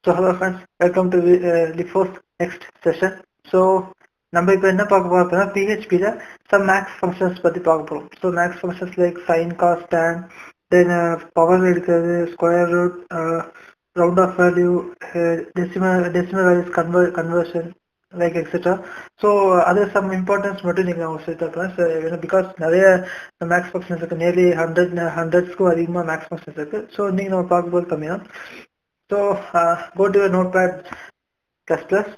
So hello friends, welcome to the fourth next session. So நம்ம இப்போ என்ன பார்க்க போறோம் அப்படின்னா PHP ல some max functions பத்தி பார்க்க போறோம். So max functions like sin, cos, tan, then power எடுக்கிறது, square root, round of value, decimal values conversion, like etc. So other some importance மட்டும் நீங்க அவங்க சேர்த்துக்கலாம். So because நிறைய max functions இருக்கு, nearly 100க்கும் அதிகமாக max functions இருக்கு. So நீங்க நம்ம பார்க்கும்போது கம்மியா. So go to your notepad plus plus.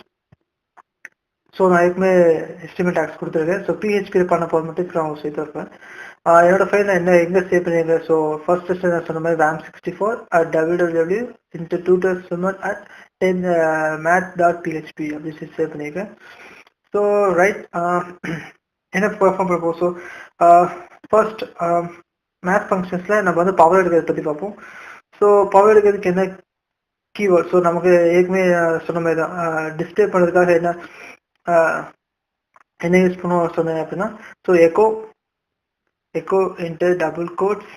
So நான் ஏற்கனவே எஸ்டிமேட் டேக்ஸ் கொடுத்துருக்கேன். ஸோ பிஹெச்பியில் பண்ண போது மட்டும் இப்போ நான் சேர்த்து இருப்பேன். என்னோட ஃபைல் நான் என்ன எங்கே சேவ் பண்ணியிருக்கேன்? ஸோ ஃபர்ஸ்ட் நான் சொன்ன மாதிரி RAM64 at www into tutor summon at 10 math.php அப்படின்னு சொல்லி சேவ் பண்ணியிருக்கேன். ஸோ ரைட் என்ன பெர்ஃபார்ம் பண்ணுவோம். ஸோ ஃபர்ஸ்ட் மேத் ஃபங்க்ஷன்ஸில் நம்ம வந்து பவர் எடுக்கிறத பற்றி பார்ப்போம். ஸோ பவர் எடுக்கிறதுக்கு என்ன கீவேர்ட்? ஸோ நமக்கு ஏற்கனவே சொன்ன மாதிரி தான் டிஸ்பிளே பண்ணுறதுக்காக என்ன யூஸ் பண்ணுவோம் சொன்னேன் அப்படின்னா, so echo into double quotes.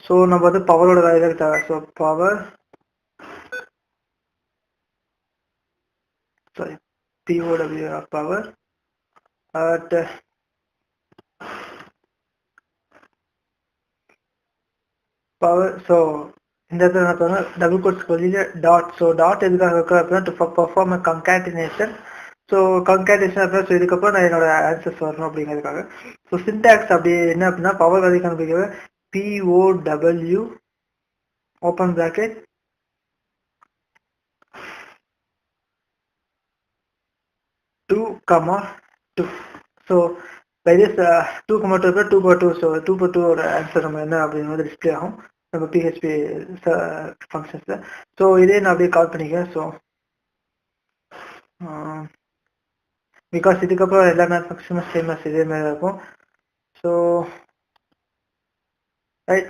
So நம்ம வந்து பவரோட வேல்யூ தேவை. So power sorry POW power at power. So இந்த இடத்துல என்ன பண்ணுவோம், டபுள் கோட்ஸ் வெளியில டாட். ஸோ டாட் எதுக்காக இருக்கு அப்படின்னா to perform a concatenation. So concatenation அப்படின்னா ஸோ இதுக்கப்புறம் நான் என்னோட ஆன்சர்ஸ் வரணும் அப்படிங்கிறதுக்காக. ஸோ சின்டாக்ஸ் அப்படி என்ன அப்படின்னா பவர் வேல்யூ கண்டுபிடிக்கிறது POW open bracket two comma two. So by this 2,2 2/2. So 2/2 answer நம்ம என்ன அப்படிங்கிறது டிஸ்பிளே ஆகும் நம்ம பிஹெச்பி ஃபங்க்ஷன்ஸில். ஸோ இதே நான் அப்படியே கால் பண்ணிக்கிறேன். ஸோ பிகாஸ் இதுக்கப்புறம் எல்லா மேத் ஃபங்க்ஷனும் சேமஸ் இதே மாதிரி இருக்கும். So right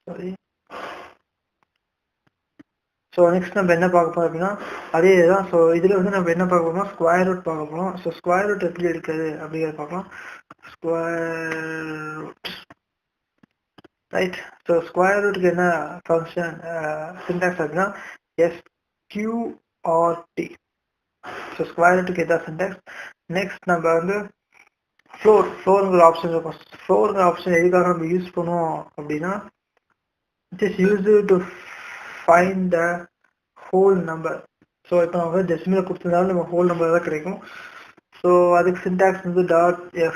sorry. So next நம்ம என்ன பார்க்க போறோம் அப்படின்னா அதே தான். ஸோ இதில் வந்து நம்ம என்ன பார்க்க போறோம், ஸ்கொயர் ரூட் பார்க்க போகிறோம். ஸோ ஸ்கொயர் ரூட் எப்படி எடுக்கிறது அப்படிங்கிறத பார்க்கலாம். Square root right. So square ரூட்டுக்கு என்ன ஃபங்க்ஷன் சின்டாக்ஸ் அப்படின்னா SQRT. ஸோ ஸ்கொயர் ரூட்டுக்கு எதாவது சின்டாக்ஸ். நெக்ஸ்ட் நம்ம வந்து ஃப்ளோருங்கிற ஆப்ஷன் இருக்கும். ஃப்ளோருங்கிற ஆப்ஷன் எதுக்காக நம்ம யூஸ் பண்ணுவோம் அப்படின்னா it is use to find the whole number. So இப்போ நம்ம டெசிமலில் கொடுத்துருந்தாலும் நம்ம ஹோல் நம்பர் தான் கிடைக்கும். ஸோ அதுக்கு சின்டாக்ஸ் வந்து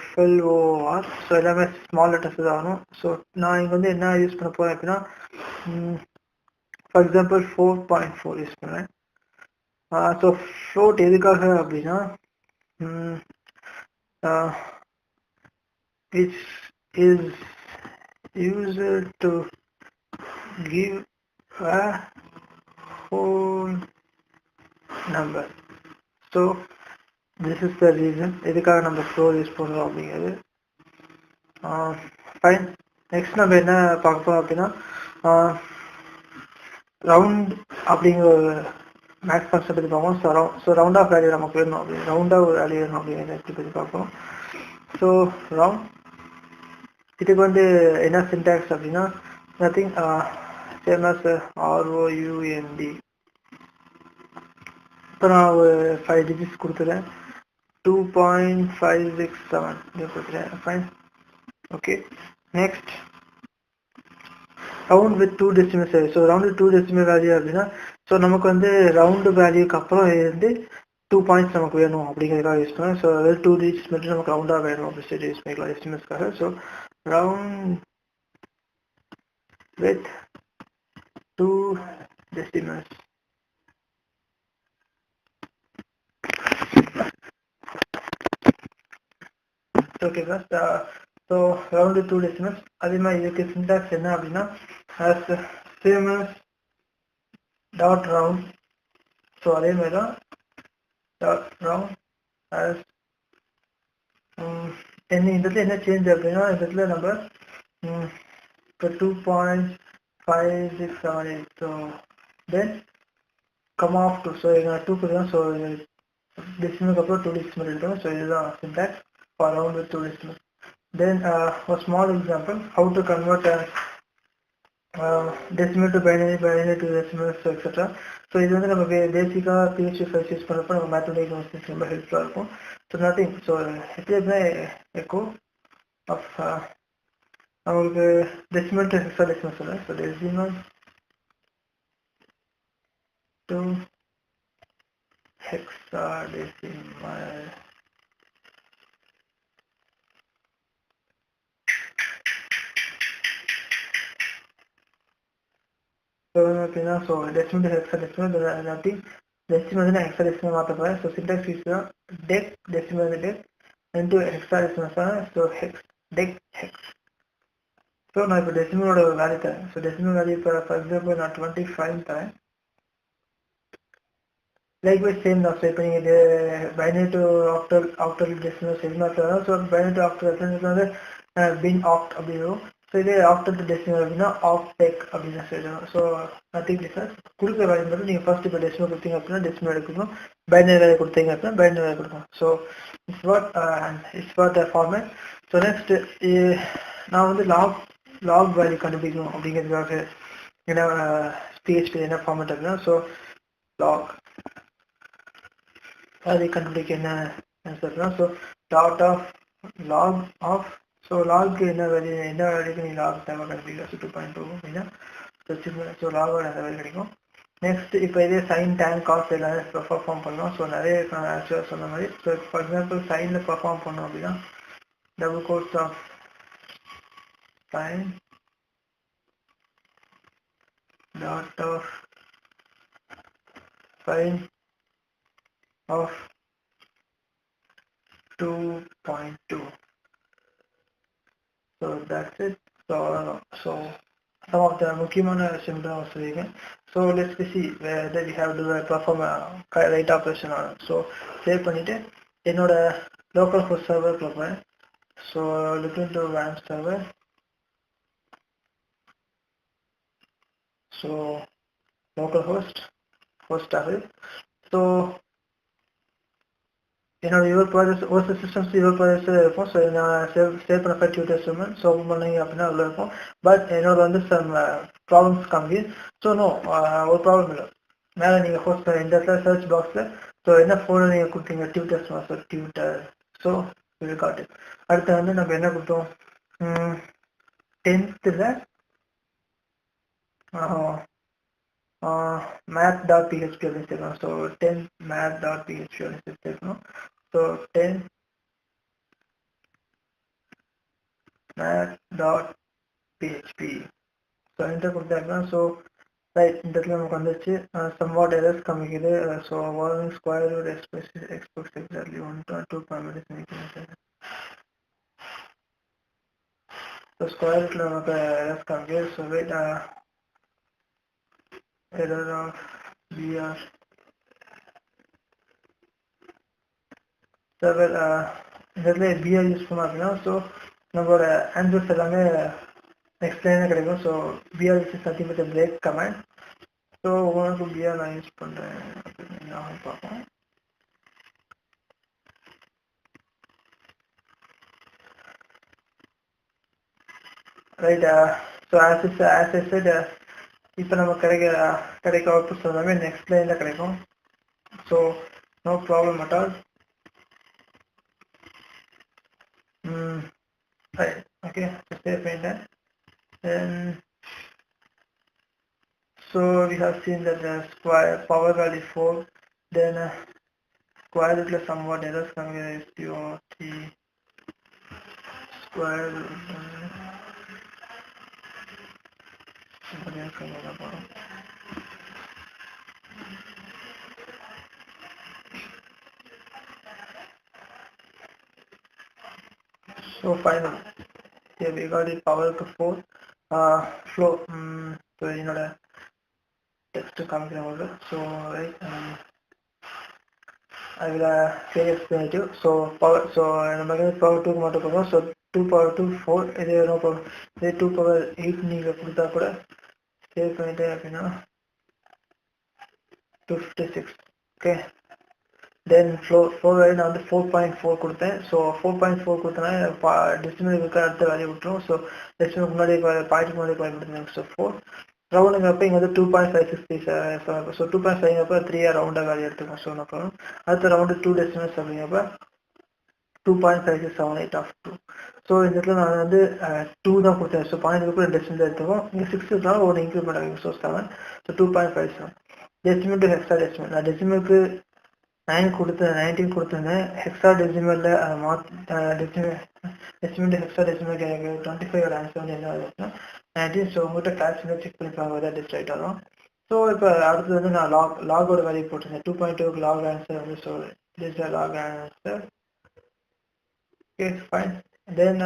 .FLOR. ஸோ எல்லாமே ஸ்மால் லெட்டர்ஸ் தான் ஆகணும். ஸோ நான் இங்கே வந்து என்ன யூஸ் பண்ண போகிறேன் அப்படின்னா ஃபார் எக்ஸாம்பிள் 4.4 யூஸ் பண்ணுறேன். ஸோ ஃப்ளோட் எதுக்காக அப்படின்னா which is used to give a whole number. So this is the reason எதுக்காக நம்ம ஃப்ளோர் யூஸ் பண்ணுறோம் அப்படிங்கிறது. ஃபைன். நெக்ஸ்ட் நம்ம என்ன பார்க்க போகிறோம் அப்படின்னா ரவுண்ட் அப்படிங்கிற ஒரு மேக்ஸ் ஃபங்க்ஷன் பற்றி பார்ப்போம். ஸோ ரவுண்ட் ஆஃப் வேல்யூ நமக்கு வேணும் அப்படின்னு ரவுண்டாக ஒரு வேல்யூ வேணும் அப்படிங்கிறத பற்றி பார்ப்போம். ஸோ ரவுண்ட் இதுக்கு வந்து என்ன சின்டாக்ஸ் அப்படின்னா நத்திங் ஃபேமஸ் ROUND. இப்போ நான் ஒரு 5 டிஜிட்ஸ் கொடுத்துறேன். 2.567 கொடுத்துறேன். Fine. Okay. Next round with 2 decimal value. So round with 2 decimal value அப்படின்னா ஸோ நமக்கு வந்து ரவுண்டு வேல்யூக்கு அப்புறம் வந்து 2 பாயிண்ட்ஸ் நமக்கு வேணும் அப்படிங்கிறதுக்காக யூஸ் பண்ணுவோம். ஸோ அதாவது 2 டிஜிட்ஸ் மட்டும் நமக்கு ரவுண்டாக வேணும் அப்படின்னு சொல்லி யூஸ் பண்ணிக்கலாம் எஸ்டிமேட்ஸ்க்காக. So round with 2 decimals. Okay first. So round 2 decimals. அதே மாதிரி இதுக்கு சின்டாக்ஸ் என்ன அப்படின்னா as famous dot round. So அதே மாதிரி தான் டாட் ரவுண்ட் as என்ன இந்த இடத்துல என்ன சேஞ்ச் அப்படின்னா இந்த இடத்துல நம்ம இப்போ 2.5678. So then come of 2. So எங்கள் 2 தான். ஸோ டெசிமலுக்கு அப்புறம் 2 டெசிமல் எடுக்கணும். ஸோ இதுதான் syntax for round with 2 decimal. Then a small example, how to convert decimal to binary, binary to decimal, so etc. So இது வந்து நம்ம பேசிக்காக PHP ஃபைல்ஸ் யூஸ் பண்ணுறப்போ நம்ம மேத்தமெட்டிக்ஸ் ரொம்ப ஹெல்ப்ஃபுல்லாக இருக்கும். ஸோ நத்திங், ஸோ எப்படின்னா எக்கோ ஆஃப் அவங்களுக்கு டெசிமல் டு ஹெக்ஸா டெசிமல் சொல்லுவேன். So decimal to hexadecimal. So decimal to hexadecimal, nothing. Decimal and hexadecimal மாத்தப்ப. So syntax is dec decimal dec into hexadecimal. So hex dec hex. So நான் இப்போ டெசிமலோட value தரேன். So decimal value இப்போ for example நான் 25 தரேன். Likewise same now. So இப்போ நீங்கள் binary to octal decimal எதுனா தரணும். ஸோ binary to octal வந்து bin oct அப்படின்னும். ஸோ இதே octal to decimal அப்படின்னா octec அப்படின்னு சொல்லிடுவோம். So nothing difference. கொடுக்குற வேல்யூ மட்டும் நீங்கள் ஃபர்ஸ்ட் இப்போ டெசிமல் கொடுத்தீங்க அப்படின்னா டெசிமல் எடுக்கணும், பைனரி வேல்யூ கொடுத்தீங்க அப்படின்னா பைனரி வேல்யூ கொடுக்கணும். So it's what the format. So next நான் வந்து லாக் வேல்யூ கண்டுபிடிக்கணும் அப்படிங்கிறதுக்காக என்ன PHP என்ன ஃபார்மேட் அப்படின்னா, ஸோ லாக் வேல்யூ கண்டுபிடிக்க என்ன சொல்றோம். So dot of log of, so log என்ன வேல்யூக்கு நீ லாக் தேவை கண்டுபிடிக்கலாம். ஸோ 2.2 அப்படின்னா ஸோ லாகோட அந்த வேல்யூ கிடைக்கும். நெக்ஸ்ட் இப்போ இதே சைன் டேன் காஸ்ட் எல்லாமே பெர்ஃபார்ம் பண்ணலாம். ஸோ நிறைய ஆக்சுவலாக சொன்ன மாதிரி. ஸோ ஃபார் எக்ஸாம்பிள் சைனில் பெர்ஃபார்ம் பண்ணோம் அப்படின்னா double quotes of sine dot of sine of 2.2. So that's it. So some of the முக்கியமான symptoms சொல்லிருக்கேன். So let's see whether we have to perform a write operation on it. So save பண்ணிட்டு என்னோட local host server போறேன். So look into WAN server. So localhost ஆகுது. So என்னோட your project ஒரு systems your ப்ராஜெக்ட்ஸில் இருக்கும். So நான் save பண்ண tutors so open பண்ணீங்க அப்படின்னா அதில் இருக்கும். பட் என்னோட வந்து சம் ப்ராப்ளம்ஸ் காமிக்கு. ஸோ நோ ஒரு ப்ராப்ளம் இல்லை. மேலே நீங்கள் ஹோஸ்ட் இந்த இடத்துல சர்ச் பாக்ஸில் ஸோ என்ன ஃபோனை நீங்கள் கொடுத்தீங்க டியூட்டர்ஸ் மாஸ்டர் டியூட்டர். ஸோ இது காட்டு. அடுத்து வந்து நம்ம என்ன கொடுத்தோம் 10th math.php அப்படின்னு சேர்க்கணும். ஸோ 10 math.php அப்படின்னு சேர்க்கணும். So 10 math.php. ஸோ என்டர் கொடுத்தாருன்னா ஸோ ரைட் இந்த இடத்துல நமக்கு வந்துச்சு. சம்வாட் எரர்ஸ் காமிக்குது. So warning square root expects exactly 1.2 parameters. So square ரூட்டில் நமக்கு எரர்ஸ் காமிக்குது. So wait error of br server இந்த இடத்துல பிஆர் யூஸ் பண்ணோம் அப்படின்னா ஸோ நம்மளோட ஆன்சர்ஸ் எல்லாமே எக்ஸ்பிளைனாக கிடைக்கும். So PR is nothing but break comment. So உங்களுக்கு பிஆர் நான் யூஸ் பண்ணுறேன் அப்படின்னு நான் பார்ப்போம். Right. So as I said இப்போ நம்ம கிடைக்க அவுட்புட்ஸ் எல்லாமே நெக்ஸ்ட் லைனில் கிடைக்கும். So no problem at all. Right. Okay, save painter. Then so we have seen that the square power value 4. Then square root is somewhat errors coming here is POT square root. So finally, here we got it power to 4. Flow. So you know the text coming over. So right. I will explain it to you. So power. So I'm going to power 2 motor. So 2 power 2 4. There no problem. 2 power 8 நீங்க கொடுத்தா கூட save பண்ணிட்டே அப்படின்னா 256. Okay. Then floor value நான் வந்து 4.4 கொடுத்தேன். So 4.4 கொடுத்தனா decimal இருக்கிற அடுத்த வேல்யூ விட்டுரும். ஸோ டெசிமல் முன்னாடி பாயிண்ட் முன்னாடி கொடுத்துருந்தேன். ஸோ 4 ரவுண்டுங்கிறப்ப இங்கே வந்து 2.563. ஸோ 2.5ங்கிறப்ப 3 ரவுண்டாக வேல்யூ எடுத்துக்கோம். ஸோ அப்புறம் அடுத்த ரவுண்டு 2 டெசிமல்ஸ் அப்படிங்கிறப்ப 2.5678 of 2. ஸோ இந்த இடத்துல நான் வந்து 2 தான் கொடுத்தேன். ஸோ பாயிண்ட் டெசிமல் எடுத்துக்கோம். இங்கே 6 இருந்தாலும் ஒரு இன்க்ரிமெண்ட் ஆகும். So 7. So 2.57 decimal to hexadecimal. நான் டெசிமலுக்கு 19 கொடுத்துருந்தேன். ஹெக்ஸா டெசிமலில் டெசிமல் டு ஹெக்ஸா டெசிமல் எனக்கு 25 ஆன்சர் வந்து என்ன ஆகுதுன்னா 19. ஸோ உங்கள்கிட்ட கிளாஸ் செக் பண்ணிப்பாங்க அதான் டிஸ்ட்ரைட் ஆகும். ஸோ இப்போ அடுத்தது வந்து நான் லாகோட வேல்யூ போட்டிருந்தேன். 2.2 லாக் ஆன்சர் வந்து so this log answer. Okay, fine. Then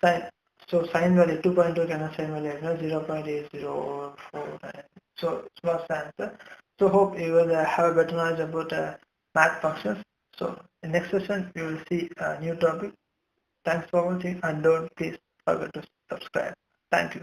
sin. So sin value 2.2 can sin value 0.8049. So small answer. So hope you will have a better knowledge about math functions. So in next session you will see a new topic. Thanks for watching and don't please forget to subscribe. Thank you.